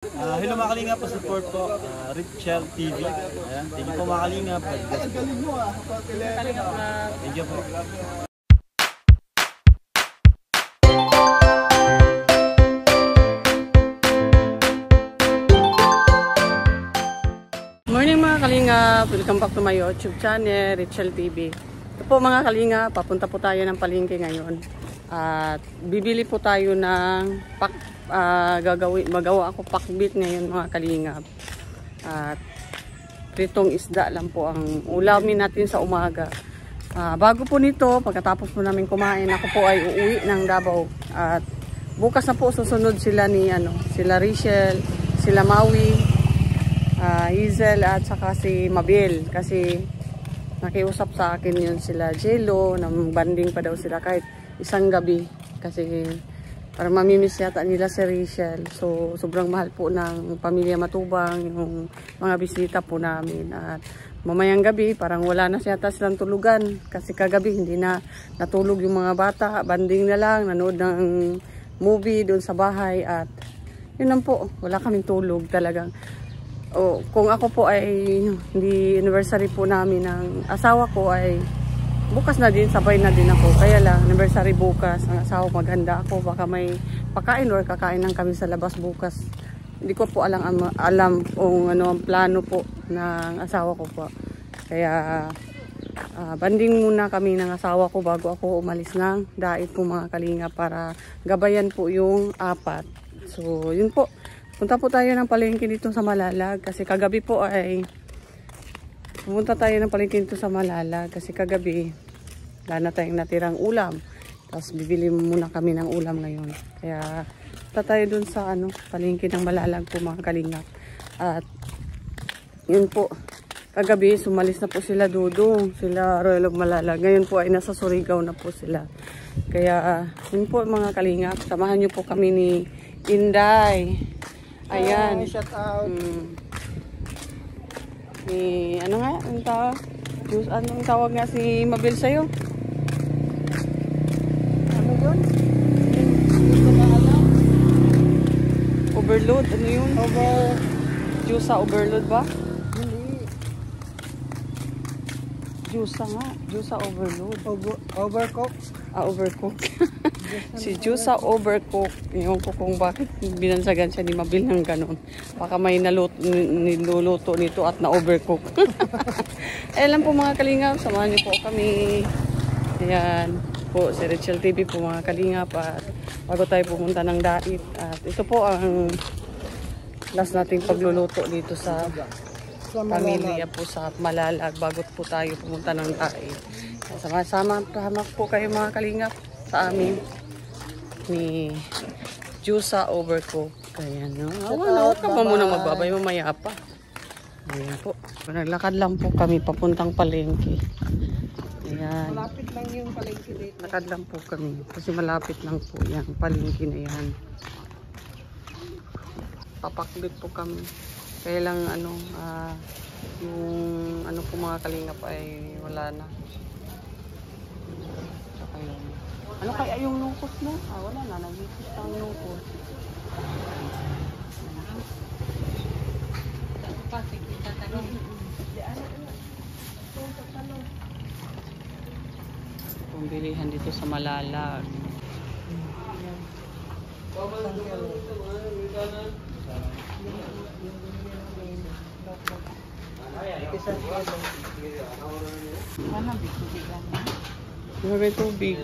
Hello mga Kalingap, support po Richel TV. Ayan, thank you po mga Kalingap. Thank you po. Morning mga Kalingap, welcome back to my YouTube channel, Richel TV. Ito po mga Kalingap, papunta po tayo ng palengke ngayon. At bibili po tayo ng magawa ako pakbit ngayon mga Kalingap. At pritong isda lang po ang ulamin natin sa umaga. Bago po nito, pagkatapos po namin kumain, ako po ay uuwi ng Davao. At bukas na po susunod sila ni sila Richel, sila Maui, Hazel at saka si Mabel, kasi nakiusap sa akin yun sila Jello, nang banding pa daw sila kahit isang gabi, kasi para mamimiss yata nila si Richel. So sobrang mahal po ng pamilya Matubang yung mga bisita po namin. At mamayang gabi parang wala na yata silang tulugan, kasi kagabi hindi na natulog yung mga bata, banding na lang, nanood ng movie doon sa bahay. At yun lang po, wala kaming tulog talagang. Kung ako po ay hindi anniversary po namin ng asawa ko, ay bukas na din, sabay na din ako. Kaya lang, anniversary bukas, ang asawa maganda ako, baka may pakain or kakain lang kami sa labas bukas. Hindi ko po alam kung ano ang plano po ng asawa ko po. Kaya banding muna kami ng asawa ko bago ako umalis ng dait po mga Kalingap, para gabayan po yung apat. So yun po. Punta po tayo ng palengke dito sa Malalag, kasi kagabi po ay pumunta tayo ng palengke dito sa Malalag kasi kagabi wala na tayong natirang ulam. Tapos bibili muna kami ng ulam ngayon. Kaya punta tayo dun sa palengke ng Malalag po mga Kalingap. At yun po, kagabi sumalis na po sila Dudong, sila Royal of Malalag. Ngayon po ay nasa Surigao na po sila. Kaya yun po mga Kalingap, samahan nyo po kami ni Inday. Ayan. Shout out. Anong tawag? Anong tawag nga si Mabel sa'yo? Ano yun? Overload? Ano yun? Juice overload ba? Hindi. Juice nga. Juice overload. Overcook. Overcook. Si Juice overcook. Yung kung bakit binansagan siya ni Mabel ng ganun. Baka may niluluto nito at na-overcook. Ayan po mga Kalingap, samahan niyo po kami. Ayan po, si Richel TV po mga Kalingap. At bago tayo pumunta ng dait. At ito po ang last nating pagluluto dito sa pamilya po sa Malalag bago po tayo pumunta ng dait. Sama-sama po kayo mga Kalingap sa amin ni Jusa Overcook. Ayan, no? Wala ka pa muna magbabay, mamaya pa. Ayan po. Naglakad lang po kami papuntang palengke. Ayan. Malapit lang yung palengke dito. Lakad lang po kami kasi malapit lang po yan, palengke na yan. Papakbit po kami. Kaya lang yung po mga Kalingap ay wala na. Saka yun. Ano kaya yung lungkot mo? Wala na. Nagigit ang lungkot. Pumbilihan dito sa Malalag. May tubig.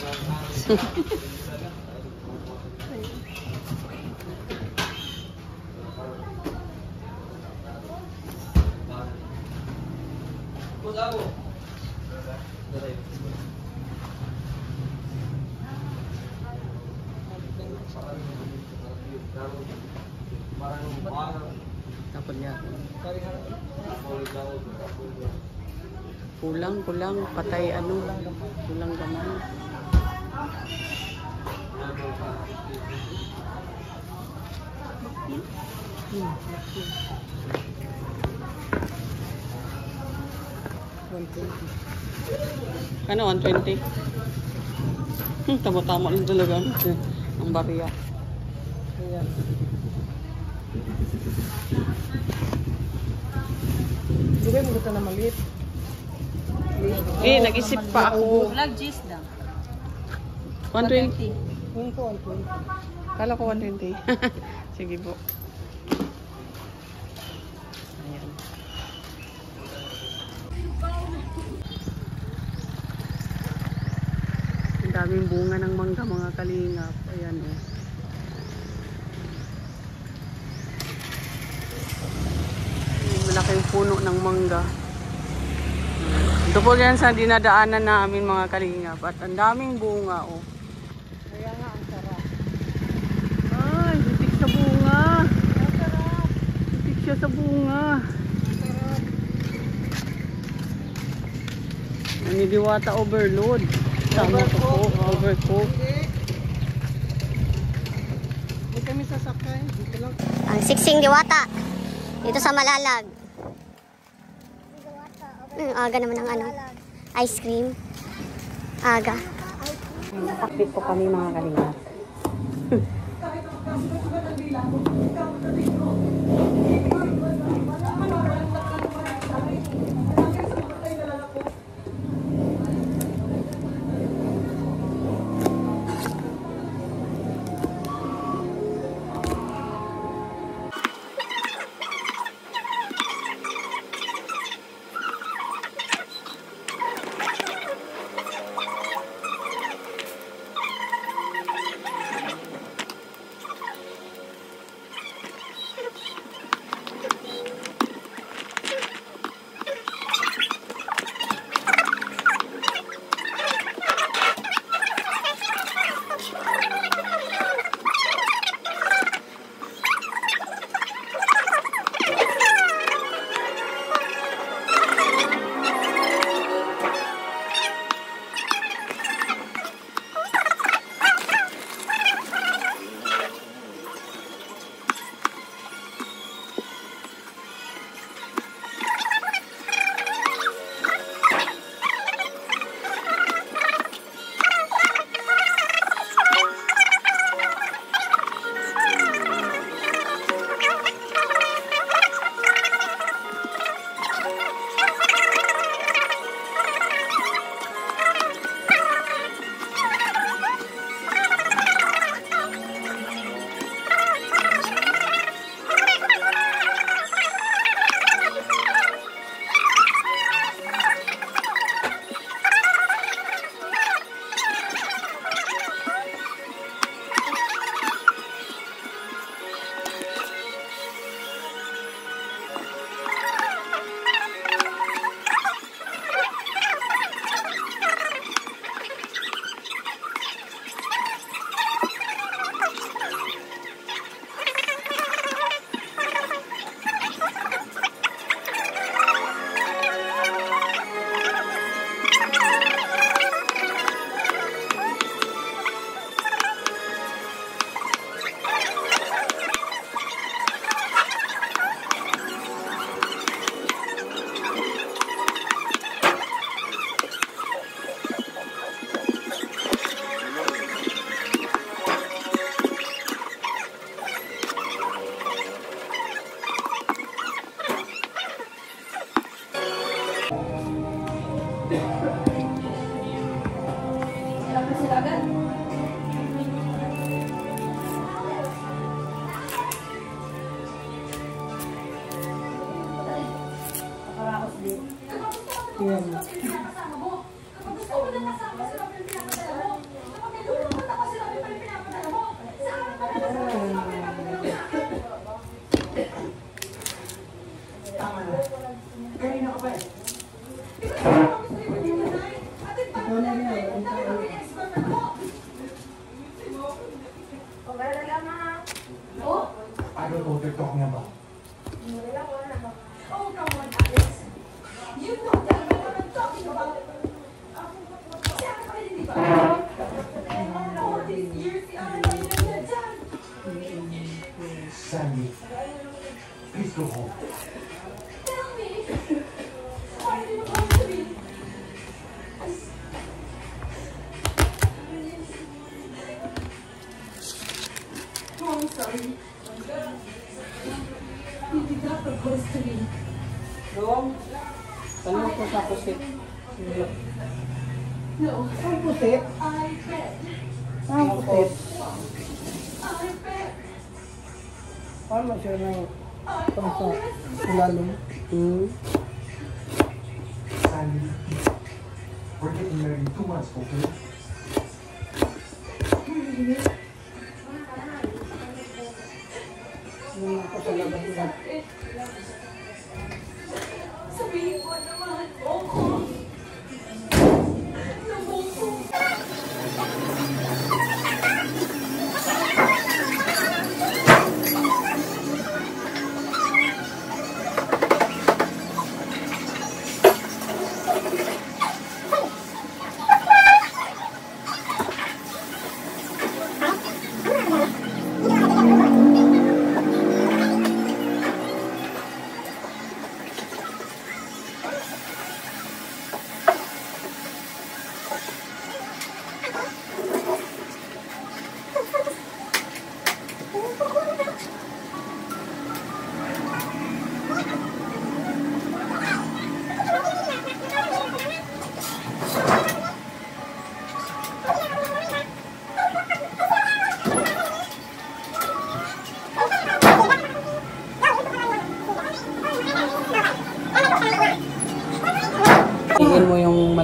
Tapos niya. Kulang, patay kulang gamay. Ano, 120? Tama-tama lang talaga ang bariya. Ayan. Sigay mo gusto na maliit. Nag-isip pa ako. Vlog gist lang. 120. Yung ko, 120. Kala ko 120. Sige po. Ayan. Ang daming bunga ng mangga mga kalingap. Ayan eh. Malaking puno ng mangga. Ito po yan sa dinadaanan namin mga kalingap. At ang daming bunga oh. Kaya nga, ang sarap. Ay, hitik sa bunga. Hitik siya sa bunga. Nanidiwata overload. Tama ko po, overcook. Hindi kami sasakay. Dito lang. Ang siksing diwata. Dito sa Malalag. Aga naman ang ano. Ice cream. Aga. Takbit po kami mga kalingap. I don't know what they're talking about. Oh, come on, Alex. You know that what I'm talking about. All these years, Sandy, please go home. tell me, why did you come to me? Oh, I'm sorry. was to me. Dong, tanong ko sa pusit. No, Ang pusit. I bet. Ang pusit. I bet. Paano siya ng pangsa lalong? Sandy, we're getting married in 2 months, okay? Yung ako sa labas nila. Sabihin mo na mahal mo ko. Nabuko. Tingin mo yung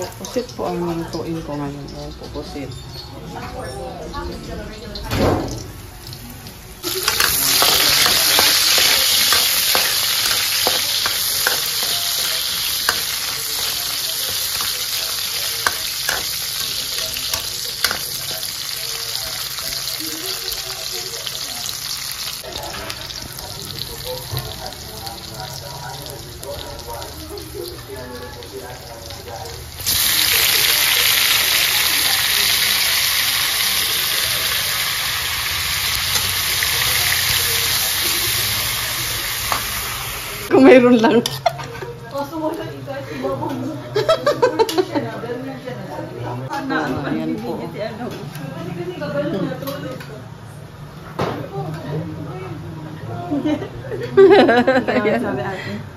pupusit po ang lutuin ko ngayon. Oh, pupusit. Kung mayroon lang. Ayan po.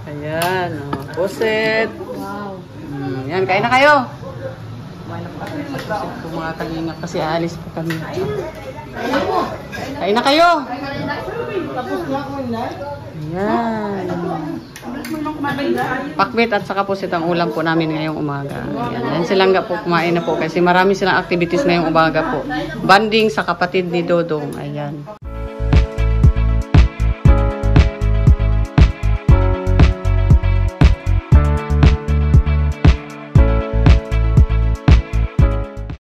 Ayan, oh, pusit. Wow. Yan, kain na kayo. Pusit po mga kalingap kasi aalis po kami. Kain na kayo. Tapos na ako na. Ayan. Pakbit at saka pusit ang ulam po namin ngayong umaga. Ayan. Yan silang po kumain na po kasi marami silang activities ngayong umaga po. Banding sa kapatid ni Dodong. Ayan.